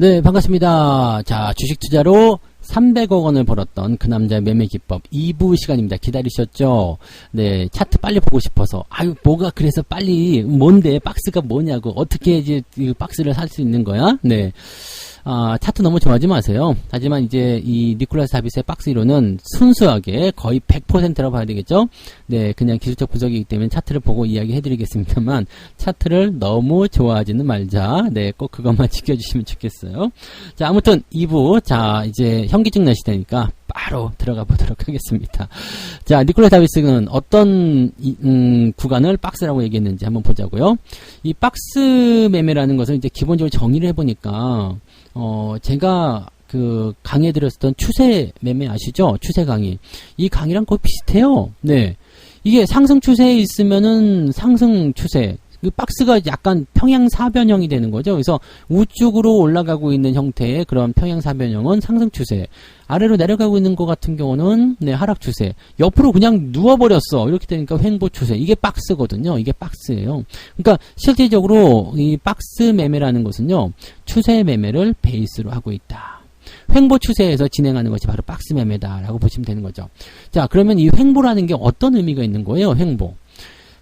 네, 반갑습니다. 자, 주식 투자로 300억 원을 벌었던 그 남자의 매매 기법 2부 시간입니다. 기다리셨죠? 네, 차트 빨리 보고 싶어서. 아유, 뭐가 그래서 빨리, 뭔데, 박스가 뭐냐고, 어떻게 이제 이 박스를 살 수 있는 거야? 네. 차트 너무 좋아하지 마세요. 하지만 이제 이 니콜라스 다비스의 박스 이론은 순수하게 거의 100%라고 봐야 되겠죠? 네, 그냥 기술적 분석이기 때문에 차트를 보고 이야기 해드리겠습니다만, 차트를 너무 좋아하지는 말자. 네, 꼭 그것만 지켜주시면 좋겠어요. 자, 아무튼 2부, 자, 이제 현기증 날 시대니까 바로 들어가 보도록 하겠습니다. 자, 니콜라스 다비스는 어떤 구간을 박스라고 얘기했는지 한번 보자고요. 이 박스 매매라는 것을 이제 기본적으로 정의를 해보니까 제가 그 강의해 드렸었던 추세 매매 아시죠? 추세 강의. 이 강의랑 거의 비슷해요. 네. 이게 상승 추세에 있으면은 상승 추세. 그 박스가 약간 평행사변형이 되는 거죠. 그래서 우측으로 올라가고 있는 형태의 그런 평행사변형은 상승 추세. 아래로 내려가고 있는 것 같은 경우는 네, 하락 추세. 옆으로 그냥 누워버렸어. 이렇게 되니까 횡보 추세. 이게 박스거든요. 이게 박스예요. 그러니까 실질적으로 이 박스 매매라는 것은요. 추세 매매를 베이스로 하고 있다. 횡보 추세에서 진행하는 것이 바로 박스 매매다라고 보시면 되는 거죠. 자, 그러면 이 횡보라는 게 어떤 의미가 있는 거예요? 횡보.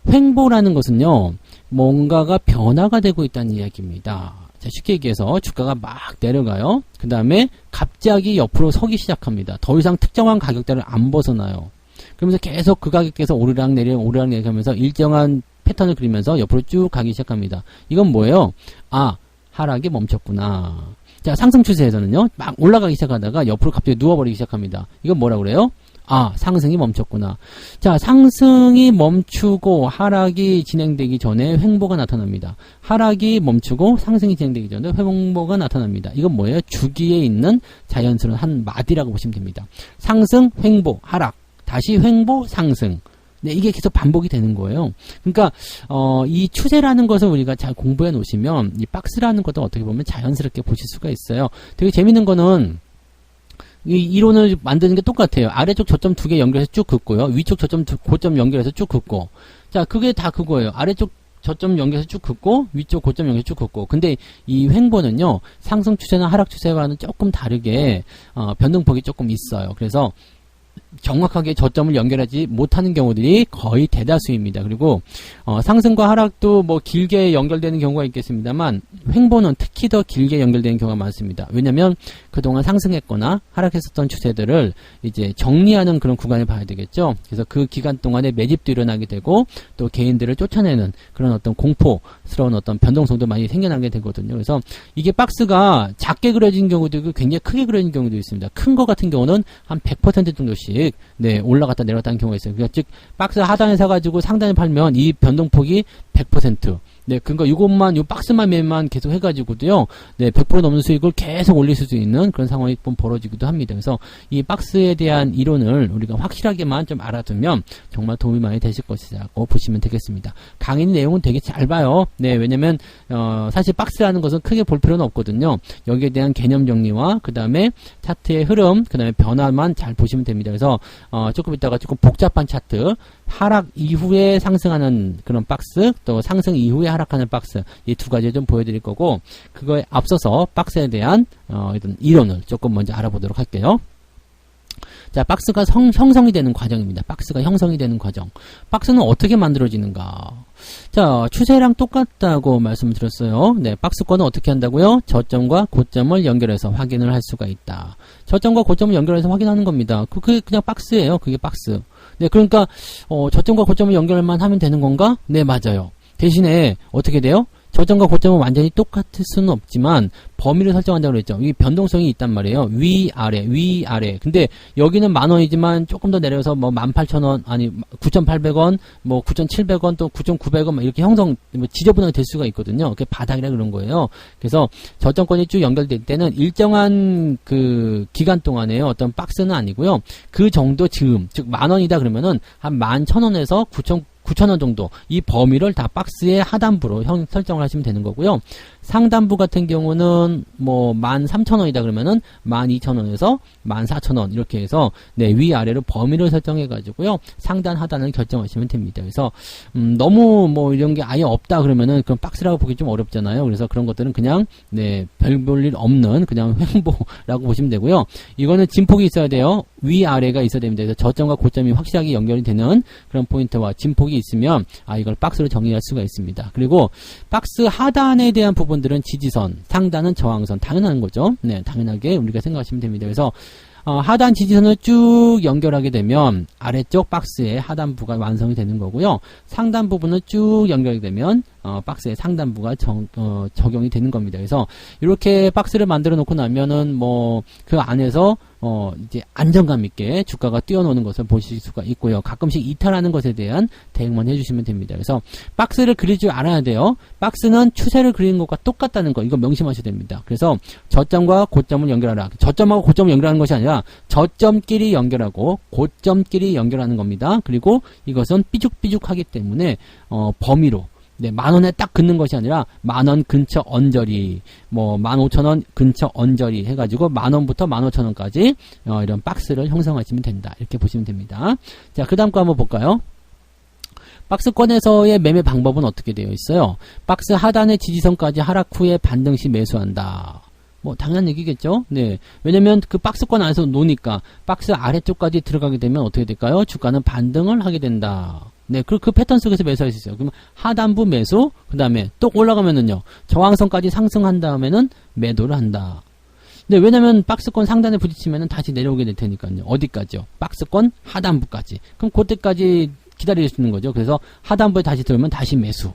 횡보라는 것은요. 뭔가가 변화가 되고 있다는 이야기입니다. 자, 쉽게 얘기해서 주가가 막 내려가요. 그 다음에 갑자기 옆으로 서기 시작합니다. 더 이상 특정한 가격대를 안 벗어나요. 그러면서 계속 그 가격대에서 오르락 내리하면서 일정한 패턴을 그리면서 옆으로 쭉 가기 시작합니다. 이건 뭐예요? 아, 하락이 멈췄구나. 자, 상승 추세에서는요, 막 올라가기 시작하다가 옆으로 갑자기 누워버리기 시작합니다. 이건 뭐라고 그래요? 아, 상승이 멈췄구나. 자, 상승이 멈추고 하락이 진행되기 전에 횡보가 나타납니다. 하락이 멈추고 상승이 진행되기 전에 횡보가 나타납니다. 이건 뭐예요? 주기에 있는 자연스러운 한 마디라고 보시면 됩니다. 상승, 횡보, 하락, 다시 횡보, 상승. 네, 이게 계속 반복이 되는 거예요. 그러니까 이 추세라는 것을 우리가 잘 공부해 놓으시면 이 박스라는 것도 어떻게 보면 자연스럽게 보실 수가 있어요. 되게 재밌는 거는 이 이론을 만드는 게 똑같아요. 아래쪽 저점 두 개 연결해서 쭉 긋고요. 위쪽 저점 고점 연결해서 쭉 긋고. 자, 그게 다 그거예요. 아래쪽 저점 연결해서 쭉 긋고, 위쪽 고점 연결해서 쭉 긋고. 근데 이 횡보는요, 상승 추세나 하락 추세와는 조금 다르게, 변동폭이 조금 있어요. 그래서, 정확하게 저점을 연결하지 못하는 경우들이 거의 대다수입니다. 그리고 상승과 하락도 뭐 길게 연결되는 경우가 있겠습니다만 횡보는 특히 더 길게 연결되는 경우가 많습니다. 왜냐하면 그동안 상승했거나 하락했었던 추세들을 이제 정리하는 그런 구간을 봐야 되겠죠. 그래서 그 기간 동안에 매집도 일어나게 되고 또 개인들을 쫓아내는 그런 어떤 공포스러운 어떤 변동성도 많이 생겨나게 되거든요. 그래서 이게 박스가 작게 그려진 경우도 있고 굉장히 크게 그려진 경우도 있습니다. 큰 거 같은 경우는 한 100% 정도씩 네, 올라갔다 내려갔다 하는 경우가 있어요. 그러니까 즉 박스 하단에 사가지고 상단에 팔면 이 변동폭이 100%. 네, 그러니까 이것만, 이 박스만 매만 계속 해가지고도요, 네, 100% 넘는 수익을 계속 올릴 수 있는 그런 상황이 좀 벌어지기도 합니다. 그래서 이 박스에 대한 이론을 우리가 확실하게만 좀 알아두면 정말 도움이 많이 되실 것이라고 보시면 되겠습니다. 강의 내용은 되게 잘 봐요. 네, 왜냐면, 사실 박스라는 것은 크게 볼 필요는 없거든요. 여기에 대한 개념 정리와 그 다음에 차트의 흐름, 그 다음에 변화만 잘 보시면 됩니다. 그래서, 조금 이따가 조금 복잡한 차트, 하락 이후에 상승하는 그런 박스, 또 상승 이후에 하락하는 박스, 이 두 가지 좀 보여드릴 거고, 그거에 앞서서 박스에 대한 이론을 조금 먼저 알아보도록 할게요. 자, 박스가 형성이 되는 과정입니다. 박스가 형성이 되는 과정. 박스는 어떻게 만들어지는가? 자, 추세랑 똑같다고 말씀을 드렸어요. 네, 박스권은 어떻게 한다고요? 저점과 고점을 연결해서 확인을 할 수가 있다. 저점과 고점을 연결해서 확인하는 겁니다. 그게 그냥 박스예요. 그게 박스. 네, 그러니까 저점과 고점을 연결만 하면 되는 건가? 네, 맞아요. 대신에 어떻게 돼요? 저점과 고점은 완전히 똑같을 수는 없지만 범위를 설정한다고 그랬죠. 이 변동성이 있단 말이에요. 위아래, 위아래. 근데 여기는 10,000원이지만 조금 더 내려서 뭐 18,000원, 아니 9,800원, 뭐 9,700원, 또 9,900원 이렇게 지저분하게 될 수가 있거든요. 그게 바닥이라 그런 거예요. 그래서 저점권이 쭉 연결될 때는 일정한 그 기간 동안에요. 어떤 박스는 아니고요. 그 정도 즈음, 즉 10,000원이다 그러면은 한 11,000원에서 9,000원 정도 이 범위를 다 박스의 하단부로 설정을 하시면 되는 거고요. 상단부 같은 경우는 뭐 13,000원이다 그러면은 12,000원에서 14,000원 이렇게 해서 네, 위아래로 범위를 설정해 가지고요. 상단 하단을 결정하시면 됩니다. 그래서 너무 뭐 이런 게 아예 없다 그러면은 그럼 박스라고 보기 좀 어렵잖아요. 그래서 그런 것들은 그냥 네, 별 볼 일 없는 그냥 횡보라고 보시면 되고요. 이거는 진폭이 있어야 돼요. 위아래가 있어야 됩니다. 그래서 저점과 고점이 확실하게 연결이 되는 그런 포인트와 진폭이 있으면 이걸 박스로 정의할 수가 있습니다. 그리고 박스 하단에 대한 부분들은 지지선, 상단은 저항선 당연한 거죠. 네, 당연하게 우리가 생각하시면 됩니다. 그래서 하단 지지선을 쭉 연결하게 되면 아래쪽 박스의 하단부가 완성이 되는 거고요. 상단 부분을 쭉 연결하게 되면 박스의 상단부가 적용이 되는 겁니다. 그래서 이렇게 박스를 만들어 놓고 나면은 뭐 그 안에서 이제 안정감 있게 주가가 뛰어노는 것을 보실 수가 있고요. 가끔씩 이탈하는 것에 대한 대응만 해주시면 됩니다. 그래서 박스를 그릴 줄 알아야 돼요. 박스는 추세를 그리는 것과 똑같다는 거 이거 명심하셔야 됩니다. 그래서 저점과 고점을 연결하라. 저점하고 고점을 연결하는 것이 아니라 저점끼리 연결하고 고점끼리 연결하는 겁니다. 그리고 이것은 삐죽삐죽하기 때문에 범위로 네, 10,000원에 딱 긋는 것이 아니라 10,000원 근처 언저리, 뭐 15,000원 근처 언저리 해가지고 10,000원부터 15,000원까지 이런 박스를 형성하시면 된다. 이렇게 보시면 됩니다. 자, 그 다음 거 한번 볼까요? 박스권에서의 매매 방법은 어떻게 되어 있어요? 박스 하단의 지지선까지 하락 후에 반등 시 매수한다. 뭐 당연한 얘기겠죠. 네, 왜냐면 그 박스권 안에서 노니까 박스 아래쪽까지 들어가게 되면 어떻게 될까요? 주가는 반등을 하게 된다. 네, 그 패턴 속에서 매수할 수 있어요. 그러면 하단부 매수, 그 다음에 또 올라가면은요, 저항선까지 상승한 다음에는 매도를 한다. 네, 왜냐면 박스권 상단에 부딪히면은 다시 내려오게 될 테니까요. 어디까지요? 박스권 하단부까지. 그럼 그때까지 기다리시는 거죠. 그래서 하단부에 다시 들어오면 다시 매수.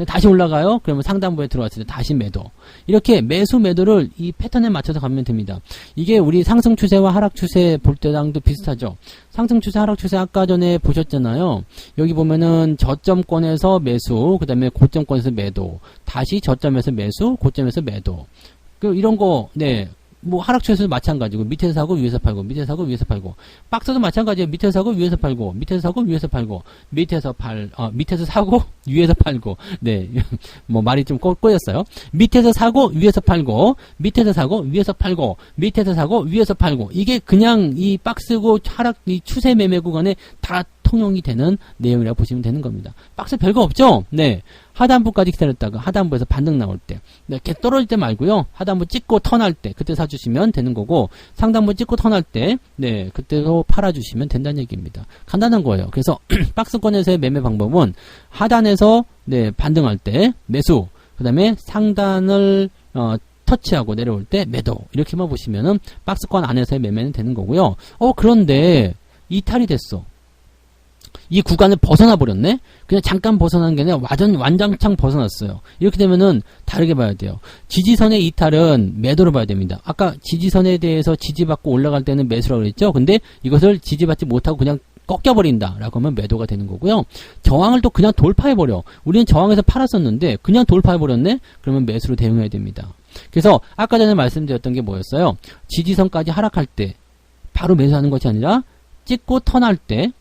다시 올라가요? 그러면 상단부에 들어왔을 때 다시 매도. 이렇게 매수 매도를 이 패턴에 맞춰서 가면 됩니다. 이게 우리 상승 추세와 하락 추세 볼 때랑도 비슷하죠. 상승 추세, 하락 추세 아까 전에 보셨잖아요. 여기 보면은 저점권에서 매수, 그 다음에 고점권에서 매도, 다시 저점에서 매수, 고점에서 매도. 이런 거, 네. 뭐 하락 추세도 마찬가지고 밑에서 사고 위에서 팔고 밑에서 사고 위에서 팔고 박스도 마찬가지예요. 밑에서 사고 위에서 팔고 밑에서 사고 위에서 팔고 밑에서 사고 위에서 팔고 네 뭐 말이 좀 꼬였어요. 밑에서 사고 위에서 팔고 밑에서 사고 위에서 팔고 밑에서 사고 위에서 팔고 이게 그냥 이 박스고 하락 이 추세 매매 구간에 다 통용이 되는 내용이라고 보시면 되는 겁니다. 박스 별거 없죠? 네. 하단부까지 기다렸다가 하단부에서 반등 나올 때, 네, 계속 떨어질 때 말고요. 하단부 찍고 턴할 때 그때 사주시면 되는 거고 상단부 찍고 턴할 때, 네, 그때도 팔아주시면 된다는 얘기입니다. 간단한 거예요. 그래서 박스권에서의 매매 방법은 하단에서 네 반등할 때 매수, 그 다음에 상단을 터치하고 내려올 때 매도 이렇게만 보시면은 박스권 안에서의 매매는 되는 거고요. 그런데 이탈이 됐어. 이 구간을 벗어나 버렸네? 그냥 잠깐 벗어난 게 아니라 완장창 벗어났어요. 이렇게 되면은 다르게 봐야 돼요. 지지선의 이탈은 매도로 봐야 됩니다. 아까 지지선에 대해서 지지받고 올라갈 때는 매수라고 그랬죠? 근데 이것을 지지받지 못하고 그냥 꺾여버린다 라고 하면 매도가 되는 거고요. 저항을 또 그냥 돌파해버려. 우리는 저항에서 팔았었는데 그냥 돌파해버렸네? 그러면 매수로 대응해야 됩니다. 그래서 아까 전에 말씀드렸던 게 뭐였어요? 지지선까지 하락할 때 바로 매수하는 것이 아니라 찍고 턴할 때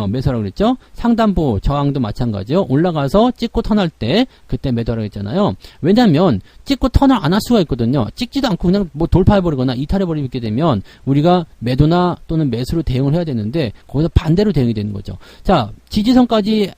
매수라고 그랬죠? 상단부 저항도 마찬가지요. 올라가서 찍고 턴할 때 그때 매도라고 했잖아요. 왜냐면 찍고 턴을 안 할 수가 있거든요. 찍지도 않고 그냥 뭐 돌파해버리거나 이탈해버리게 되면 우리가 매도나 또는 매수로 대응을 해야 되는데 거기서 반대로 대응이 되는 거죠. 자, 지지선까지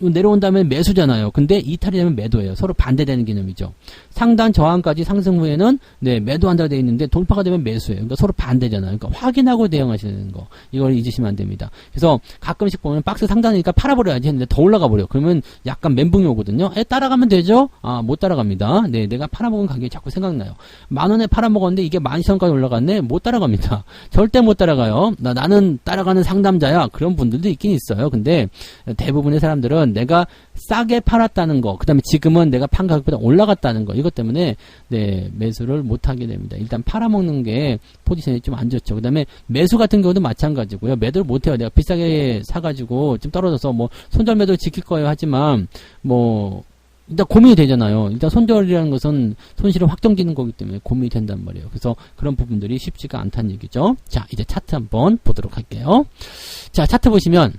내려온 다음에 매수잖아요. 근데 이탈이 되면 매도예요. 서로 반대되는 개념이죠. 상단 저항까지 상승 후에는 네, 매도한다고 되어 있는데 돌파가 되면 매수예요. 그러니까 서로 반대잖아요. 그러니까 확인하고 대응하시는 거. 이걸 잊으시면 안 됩니다. 그래서 가끔씩 보면 박스 상단이니까 팔아버려야지 했는데 더 올라가 버려. 그러면 약간 멘붕이 오거든요. 따라가면 되죠? 못 따라갑니다. 네, 내가 팔아먹은 가격이 자꾸 생각나요. 10,000원에 팔아먹었는데 이게 12,000원까지 올라갔네? 못 따라갑니다. 절대 못 따라가요. 나는 따라가는 상담자야. 그런 분들도 있긴 있어요. 근데 대부분의 사람들은 내가 싸게 팔았다는 거, 그 다음에 지금은 내가 판 가격보다 올라갔다는 거, 이것 때문에 네, 매수를 못하게 됩니다. 일단 팔아먹는 게 포지션이 좀 안 좋죠. 그 다음에 매수 같은 경우도 마찬가지고요. 매도를 못해요. 내가 비싸게 사가지고 좀 떨어져서 뭐 손절 매도 지킬 거예요 하지만 뭐 일단 고민이 되잖아요. 일단 손절이라는 것은 손실을 확정지는 거기 때문에 고민이 된단 말이에요. 그래서 그런 부분들이 쉽지가 않다는 얘기죠. 자, 이제 차트 한번 보도록 할게요. 자, 차트 보시면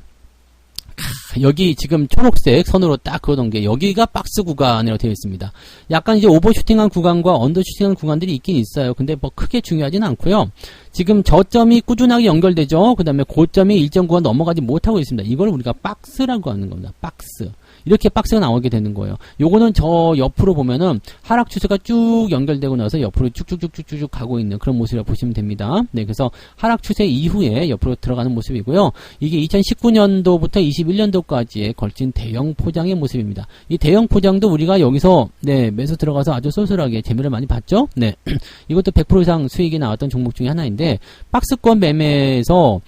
여기 지금 초록색 선으로 딱 그어놓은 게 여기가 박스 구간이라고 되어 있습니다. 약간 이제 오버슈팅한 구간과 언더슈팅한 구간들이 있긴 있어요. 근데 뭐 크게 중요하진 않고요. 지금 저점이 꾸준하게 연결되죠. 그 다음에 고점이 일정 구간 넘어가지 못하고 있습니다. 이걸 우리가 박스라고 하는 겁니다. 박스. 이렇게 박스가 나오게 되는 거예요. 요거는 저 옆으로 보면은 하락 추세가 쭉 연결되고 나서 옆으로 쭉쭉쭉쭉쭉 가고 있는 그런 모습이라고 보시면 됩니다. 네, 그래서 하락 추세 이후에 옆으로 들어가는 모습이고요. 이게 2019년도부터 21년도까지에 걸친 대형 포장의 모습입니다. 이 대형 포장도 우리가 여기서 네, 매수 들어가서 아주 쏠쏠하게 재미를 많이 봤죠. 네, 이것도 100% 이상 수익이 나왔던 종목 중에 하나인데 박스권 매매에서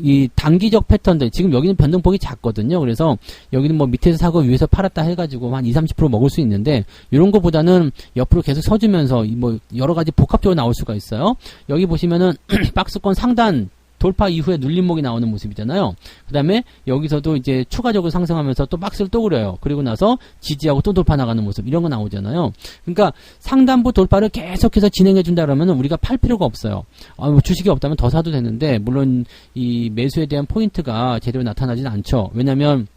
이 단기적 패턴들 지금 여기는 변동폭이 작거든요. 그래서 여기는 뭐 밑에서 사고 위에서 팔았다 해가지고 한 20-30% 먹을 수 있는데 이런 거보다는 옆으로 계속 서주면서 뭐 여러 가지 복합적으로 나올 수가 있어요. 여기 보시면은 박스권 상단 돌파 이후에 눌림목이 나오는 모습이잖아요. 그 다음에 여기서도 이제 추가적으로 상승하면서 또 박스를 또 그려요. 그리고 나서 지지하고 또 돌파 나가는 모습 이런 거 나오잖아요. 그러니까 상단부 돌파를 계속해서 진행해준다 그러면 우리가 팔 필요가 없어요. 뭐 주식이 없다면 더 사도 되는데 물론 이 매수에 대한 포인트가 제대로 나타나진 않죠. 왜냐면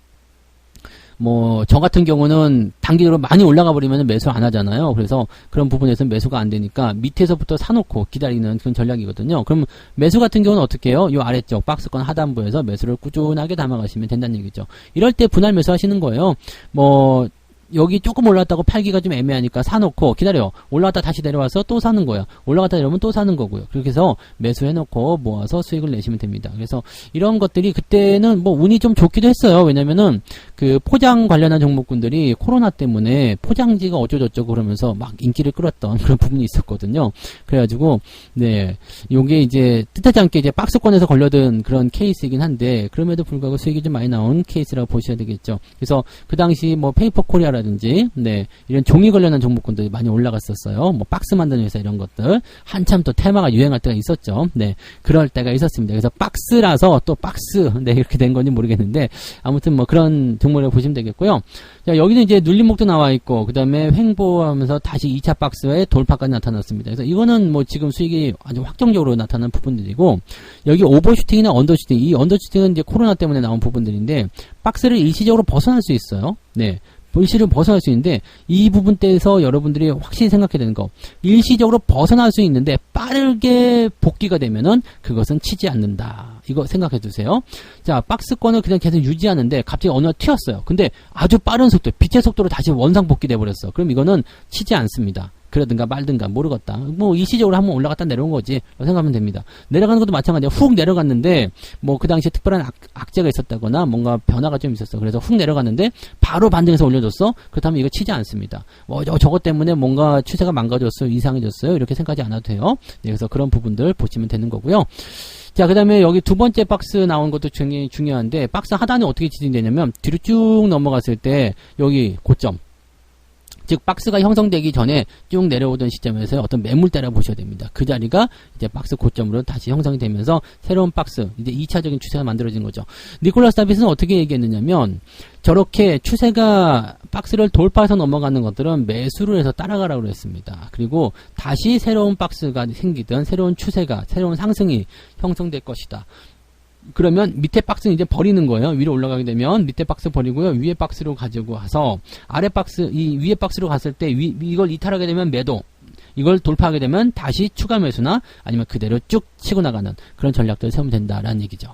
뭐 저 같은 경우는 단기적으로 많이 올라가 버리면 매수 안 하잖아요. 그래서 그런 부분에서 매수가 안 되니까 밑에서부터 사놓고 기다리는 그런 전략이거든요. 그럼 매수 같은 경우는 어떻게 해요? 요 아래쪽 박스권 하단부에서 매수를 꾸준하게 담아가시면 된다는 얘기죠. 이럴 때 분할 매수 하시는 거예요. 뭐 여기 조금 올랐다고 팔기가 좀 애매하니까 사놓고 기다려. 올라갔다 다시 내려와서 또 사는 거야. 올라갔다 내려오면 또 사는 거고요. 그렇게 해서 매수해놓고 모아서 수익을 내시면 됩니다. 그래서 이런 것들이 그때는 뭐 운이 좀 좋기도 했어요. 왜냐면은 그 포장 관련한 종목군들이 코로나 때문에 포장지가 어쩌고저쩌고 그러면서 막 인기를 끌었던 그런 부분이 있었거든요. 그래가지고 네 요게 이제 뜻하지 않게 이제 박스권에서 걸려든 그런 케이스이긴 한데 그럼에도 불구하고 수익이 좀 많이 나온 케이스라고 보셔야 되겠죠. 그래서 그 당시 뭐 페이퍼 코리아 라든지 네 이런 종이 관련한 종목군들이 많이 올라갔었어요. 뭐 박스 만드는 회사 이런 것들 한참 또 테마가 유행할 때가 있었죠. 네 그럴 때가 있었습니다. 그래서 박스라서 또 박스 네 이렇게 된 건지 모르겠는데 아무튼 뭐 그런 종목을 보시면 되겠고요. 자 여기는 이제 눌림목도 나와 있고 그 다음에 횡보하면서 다시 2차 박스에 돌파까지 나타났습니다. 그래서 이거는 뭐 지금 수익이 아주 확정적으로 나타난 부분들이고 여기 오버슈팅이나 언더슈팅 이 언더슈팅은 이제 코로나 때문에 나온 부분들인데 박스를 일시적으로 벗어날 수 있어요. 네. 일시적으로 벗어날 수 있는데 이 부분대에서 여러분들이 확실히 생각해야 되는 거 일시적으로 벗어날 수 있는데 빠르게 복귀가 되면은 그것은 치지 않는다. 이거 생각해 두세요. 자 박스권을 그냥 계속 유지하는데 갑자기 어느 날 튀었어요. 근데 아주 빠른 속도 빛의 속도로 다시 원상 복귀돼 버렸어. 그럼 이거는 치지 않습니다. 그러든가 말든가 모르겠다. 뭐 일시적으로 한번 올라갔다 내려온 거지 생각하면 됩니다. 내려가는 것도 마찬가지야. 훅 내려갔는데 뭐 그 당시에 특별한 악재가 있었다거나 뭔가 변화가 좀 있었어. 그래서 훅 내려갔는데 바로 반등해서 올려줬어. 그렇다면 이거 치지 않습니다. 뭐 저것 때문에 뭔가 추세가 망가졌어요. 이상해졌어요. 이렇게 생각하지 않아도 돼요. 네, 그래서 그런 부분들 보시면 되는 거고요. 자, 그 다음에 여기 두 번째 박스 나온 것도 굉장히 중요한데 박스 하단이 어떻게 지진되냐면 뒤로 쭉 넘어갔을 때 여기 고점 즉 박스가 형성되기 전에 쭉 내려오던 시점에서 어떤 매물대라고 보셔야 됩니다. 그 자리가 이제 박스 고점으로 다시 형성이 되면서 새로운 박스 이제 2차적인 추세가 만들어진 거죠. 니콜라스 다빗은 어떻게 얘기했느냐면 저렇게 추세가 박스를 돌파해서 넘어가는 것들은 매수를 해서 따라가라고 했습니다. 그리고 다시 새로운 박스가 생기든 새로운 추세가 새로운 상승이 형성될 것이다. 그러면 밑에 박스는 이제 버리는 거예요. 위로 올라가게 되면 밑에 박스 버리고요. 위에 박스로 가지고 와서 아래 박스, 이 위에 박스로 갔을 때 이걸 이탈하게 되면 매도, 이걸 돌파하게 되면 다시 추가 매수나 아니면 그대로 쭉 치고 나가는 그런 전략들을 세우면 된다라는 얘기죠.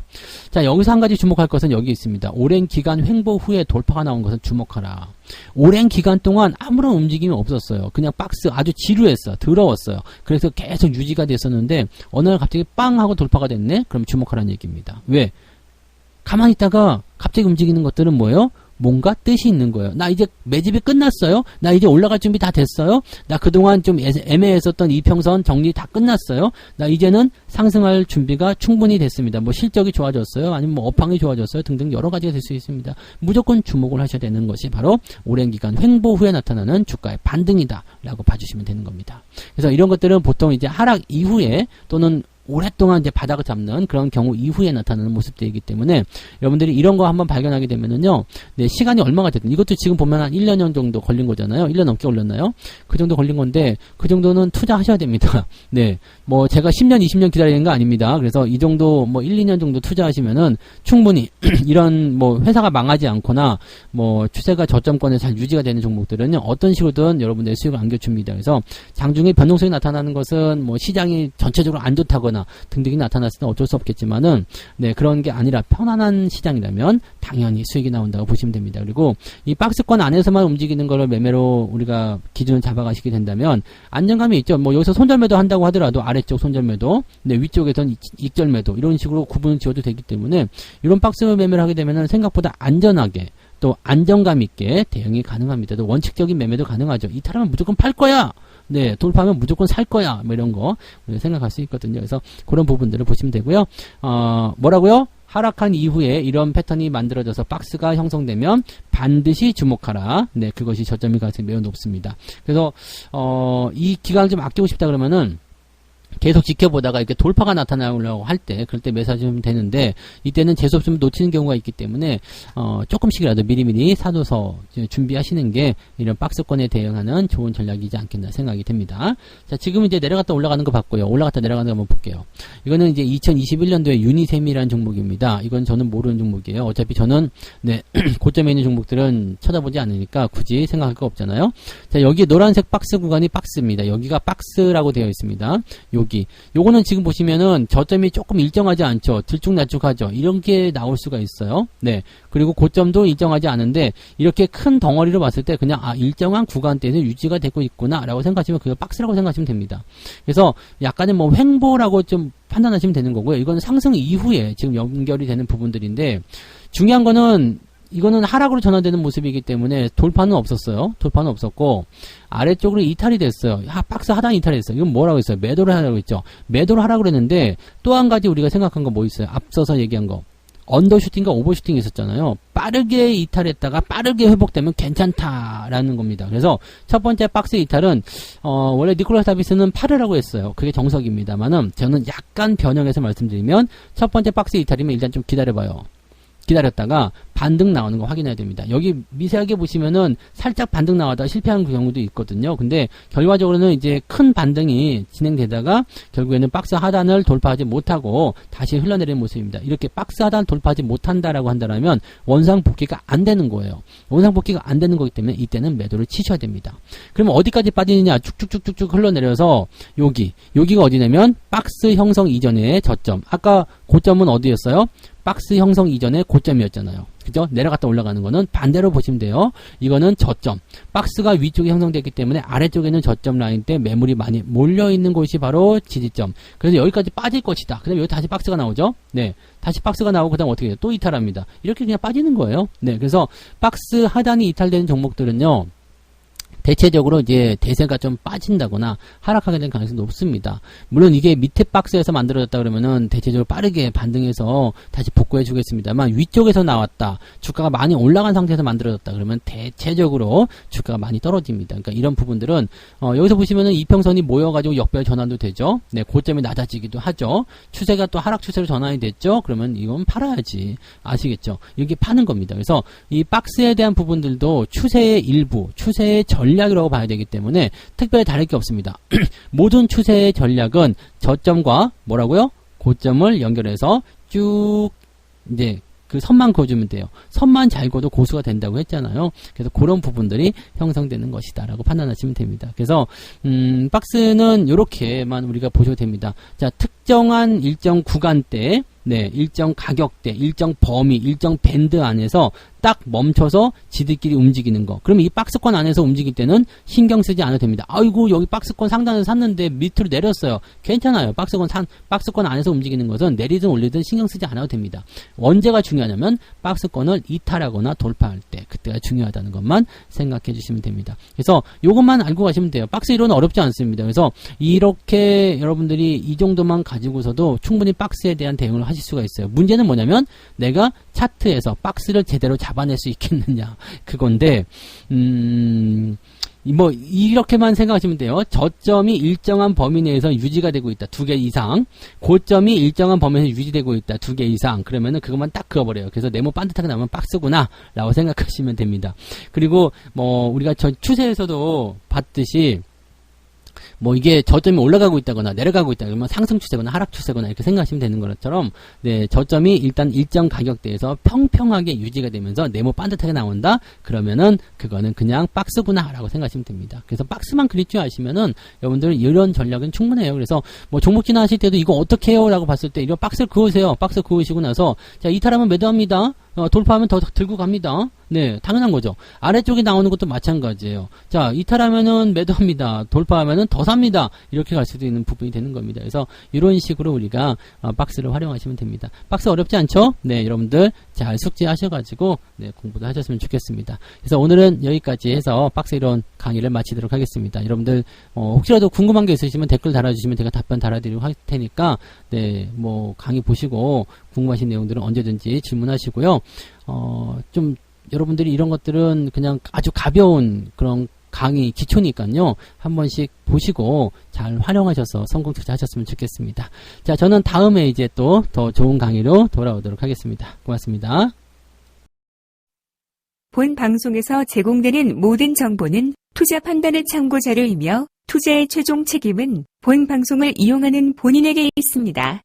자, 여기서 한 가지 주목할 것은 여기 있습니다. 오랜 기간 횡보 후에 돌파가 나온 것은 주목하라. 오랜 기간 동안 아무런 움직임이 없었어요. 그냥 박스 아주 지루했어. 더러웠어요. 그래서 계속 유지가 됐었는데 어느 날 갑자기 빵 하고 돌파가 됐네? 그럼 주목하라는 얘기입니다. 왜? 가만히 있다가 갑자기 움직이는 것들은 뭐예요? 뭔가 뜻이 있는 거예요. 나 이제 매집이 끝났어요. 나 이제 올라갈 준비 다 됐어요. 나 그동안 좀 애매했었던 이평선 정리 다 끝났어요. 나 이제는 상승할 준비가 충분히 됐습니다. 뭐 실적이 좋아졌어요. 아니면 뭐 업황이 좋아졌어요. 등등 여러 가지가 될 수 있습니다. 무조건 주목을 하셔야 되는 것이 바로 오랜 기간 횡보 후에 나타나는 주가의 반등이다 라고 봐주시면 되는 겁니다. 그래서 이런 것들은 보통 이제 하락 이후에 또는 오랫동안 이제 바닥을 잡는 그런 경우 이후에 나타나는 모습들이기 때문에 여러분들이 이런 거 한번 발견하게 되면은요, 네, 시간이 얼마가 됐든 이것도 지금 보면 한 1년 정도 걸린 거잖아요. 1년 넘게 걸렸나요? 그 정도 걸린 건데 그 정도는 투자하셔야 됩니다. 네, 뭐 제가 10년, 20년 기다리는 거 아닙니다. 그래서 이 정도 뭐 1, 2년 정도 투자하시면은 충분히 이런 뭐 회사가 망하지 않거나 뭐 추세가 저점권에 잘 유지가 되는 종목들은요, 어떤 식으로든 여러분들의 수익을 안겨줍니다. 그래서 장중에 변동성이 나타나는 것은 뭐 시장이 전체적으로 안 좋다거나 등등이 나타났을 때 어쩔 수 없겠지만은, 네, 그런 게 아니라 편안한 시장이라면 당연히 수익이 나온다고 보시면 됩니다. 그리고 이 박스권 안에서만 움직이는 거를 매매로 우리가 기준을 잡아가시게 된다면 안정감이 있죠. 뭐 여기서 손절매도 한다고 하더라도 아래쪽 손절매도, 네, 위쪽에선 익절매도 이런 식으로 구분을 지어도 되기 때문에 이런 박스 매매를 하게 되면은 생각보다 안전하게 또 안정감 있게 대응이 가능합니다. 또 원칙적인 매매도 가능하죠. 이탈하면 무조건 팔 거야. 네, 돌파하면 무조건 살 거야. 뭐 이런 거 우리가 생각할 수 있거든요. 그래서 그런 부분들을 보시면 되고요. 뭐라고요? 하락한 이후에 이런 패턴이 만들어져서 박스가 형성되면 반드시 주목하라. 네, 그것이 저점일 가능성이 매우 높습니다. 그래서 이 기간을 좀 아끼고 싶다 그러면은 계속 지켜보다가 이렇게 돌파가 나타나려고 할 때, 그럴 때 매수하시면 되는데, 이때는 재수없 좀 놓치는 경우가 있기 때문에, 조금씩이라도 미리미리 사둬서 준비하시는 게 이런 박스권에 대응하는 좋은 전략이지 않겠나 생각이 됩니다. 자, 지금 이제 내려갔다 올라가는 거 봤고요. 올라갔다 내려가는 거 한번 볼게요. 이거는 이제 2021년도에 유니셈이라는 종목입니다. 이건 저는 모르는 종목이에요. 어차피 저는, 네, 고점에 있는 종목들은 쳐다보지 않으니까 굳이 생각할 거 없잖아요. 자, 여기 노란색 박스 구간이 박스입니다. 여기가 박스라고 되어 있습니다. 요거는 지금 보시면은 저점이 조금 일정하지 않죠. 들쭉날쭉하죠. 이렇게 나올 수가 있어요. 네. 그리고 고점도 일정하지 않은데 이렇게 큰 덩어리로 봤을 때 그냥 일정한 구간대에서 유지가 되고 있구나라고 생각하시면 그거 박스라고 생각하시면 됩니다. 그래서 약간의 뭐 횡보라고 좀 판단하시면 되는 거고요. 이건 상승 이후에 지금 연결이 되는 부분들인데 중요한 거는 이거는 하락으로 전환되는 모습이기 때문에 돌파는 없었어요. 돌파는 없었고 아래쪽으로 이탈이 됐어요. 박스 하단 이탈이 됐어요. 이건 뭐라고 했어요? 매도를 하라고 했죠. 매도를 하라고 그랬는데 또 한 가지 우리가 생각한 거 뭐 있어요? 앞서서 얘기한 거. 언더슈팅과 오버슈팅이 있었잖아요. 빠르게 이탈했다가 빠르게 회복되면 괜찮다라는 겁니다. 그래서 첫 번째 박스 이탈은 원래 니콜라스 다비스는 8회라고 했어요. 그게 정석입니다만은 저는 약간 변형해서 말씀드리면 첫 번째 박스 이탈이면 일단 좀 기다려봐요. 기다렸다가 반등 나오는 거 확인해야 됩니다. 여기 미세하게 보시면은 살짝 반등 나와다 실패하는 경우도 있거든요. 근데 결과적으로는 이제 큰 반등이 진행되다가 결국에는 박스 하단을 돌파하지 못하고 다시 흘러내리는 모습입니다. 이렇게 박스 하단 돌파하지 못한다라고 한다면 원상 복귀가 안 되는 거예요. 원상 복귀가 안 되는 거기 때문에 이때는 매도를 치셔야 됩니다. 그러면 어디까지 빠지느냐? 쭉쭉쭉쭉 흘러내려서 여기가 어디냐면 박스 형성 이전의 저점. 아까 고점은 어디였어요? 박스 형성 이전의 고점이었잖아요. 그죠? 내려갔다 올라가는 거는 반대로 보시면 돼요. 이거는 저점. 박스가 위쪽에 형성됐기 때문에 아래쪽에는 저점 라인 때 매물이 많이 몰려있는 곳이 바로 지지점. 그래서 여기까지 빠질 것이다. 그 다음에 여기 다시 박스가 나오죠? 네. 다시 박스가 나오고 그 다음 어떻게 해요? 또 이탈합니다. 이렇게 그냥 빠지는 거예요. 네. 그래서 박스 하단이 이탈되는 종목들은요. 대체적으로 이제 대세가 좀 빠진다거나 하락하게 될 가능성이 높습니다. 물론 이게 밑에 박스에서 만들어졌다 그러면은 대체적으로 빠르게 반등해서 다시 복구해 주겠습니다만 위쪽에서 나왔다. 주가가 많이 올라간 상태에서 만들어졌다 그러면 대체적으로 주가가 많이 떨어집니다. 그러니까 이런 부분들은 여기서 보시면은 이평선이 모여가지고 역별 전환도 되죠. 네, 고점이 낮아지기도 하죠. 추세가 또 하락 추세로 전환이 됐죠. 그러면 이건 팔아야지. 아시겠죠? 이게 파는 겁니다. 그래서 이 박스에 대한 부분들도 추세의 일부, 추세의 전략이라고 봐야 되기 때문에 특별히 다를 게 없습니다. 모든 추세의 전략은 저점과 뭐라고요? 고점을 연결해서 쭉 이제 그 선만 그어주면 돼요. 선만 잘 그어도 고수가 된다고 했잖아요. 그래서 그런 부분들이 형성되는 것이다 라고 판단하시면 됩니다. 그래서 박스는 이렇게만 우리가 보셔도 됩니다. 자, 특정한 일정 구간대, 네, 일정 가격대, 일정 범위, 일정 밴드 안에서 딱 멈춰서 지들끼리 움직이는 거. 그러면 이 박스권 안에서 움직일 때는 신경 쓰지 않아도 됩니다. 아이고, 여기 박스권 상단에서 샀는데 밑으로 내렸어요. 괜찮아요. 박스권 안에서 움직이는 것은 내리든 올리든 신경 쓰지 않아도 됩니다. 언제가 중요하냐면 박스권을 이탈하거나 돌파할 때, 그때가 중요하다는 것만 생각해 주시면 됩니다. 그래서 이것만 알고 가시면 돼요. 박스 이론은 어렵지 않습니다. 그래서 이렇게 여러분들이 이 정도만 가지고서도 충분히 박스에 대한 대응을 하실 수가 있어요. 문제는 뭐냐면 내가 차트에서 박스를 제대로 잡아낼 수 있겠느냐 그건데 뭐 이렇게만 생각하시면 돼요. 저점이 일정한 범위 내에서 유지가 되고 있다. 2개 이상. 고점이 일정한 범위 내에서 유지되고 있다. 2개 이상. 그러면은 그것만 딱 그어버려요. 그래서 네모 반듯하게 나오면 박스구나 라고 생각하시면 됩니다. 그리고 뭐 우리가 저 추세에서도 봤듯이 뭐 이게 저점이 올라가고 있다거나 내려가고 있다 그러면 상승 추세거나 하락 추세거나 이렇게 생각하시면 되는 것처럼 네, 저점이 일단 일정 가격대에서 평평하게 유지가 되면서 네모 반듯하게 나온다 그러면은 그거는 그냥 박스구나 라고 생각하시면 됩니다. 그래서 박스만 그릴 줄 아시면은 여러분들 이런 전략은 충분해요. 그래서 뭐 종목 진화하실 때도 이거 어떻게 해요 라고 봤을 때 이런 박스를 그으세요. 박스 그으시고 나서 자 이탈하면 매도합니다. 돌파하면 더 들고 갑니다. 네, 당연한 거죠. 아래쪽에 나오는 것도 마찬가지예요. 자, 이탈하면은 매도합니다. 돌파하면은 더 삽니다. 이렇게 갈 수도 있는 부분이 되는 겁니다. 그래서 이런 식으로 우리가 박스를 활용하시면 됩니다. 박스 어렵지 않죠? 네, 여러분들 잘 숙지하셔가지고 네, 공부도 하셨으면 좋겠습니다. 그래서 오늘은 여기까지 해서 박스 이론 강의를 마치도록 하겠습니다. 여러분들 혹시라도 궁금한 게 있으시면 댓글 달아주시면 제가 답변 달아드리고 할 테니까 네, 뭐 강의 보시고 궁금하신 내용들은 언제든지 질문하시고요. 좀 여러분들이 이런 것들은 그냥 아주 가벼운 그런 강의 기초니까요. 한 번씩 보시고 잘 활용하셔서 성공 투자하셨으면 좋겠습니다. 자, 저는 다음에 이제 또 더 좋은 강의로 돌아오도록 하겠습니다. 고맙습니다. 본 방송에서 제공되는 모든 정보는 투자 판단의 참고 자료이며 투자의 최종 책임은 본 방송을 이용하는 본인에게 있습니다.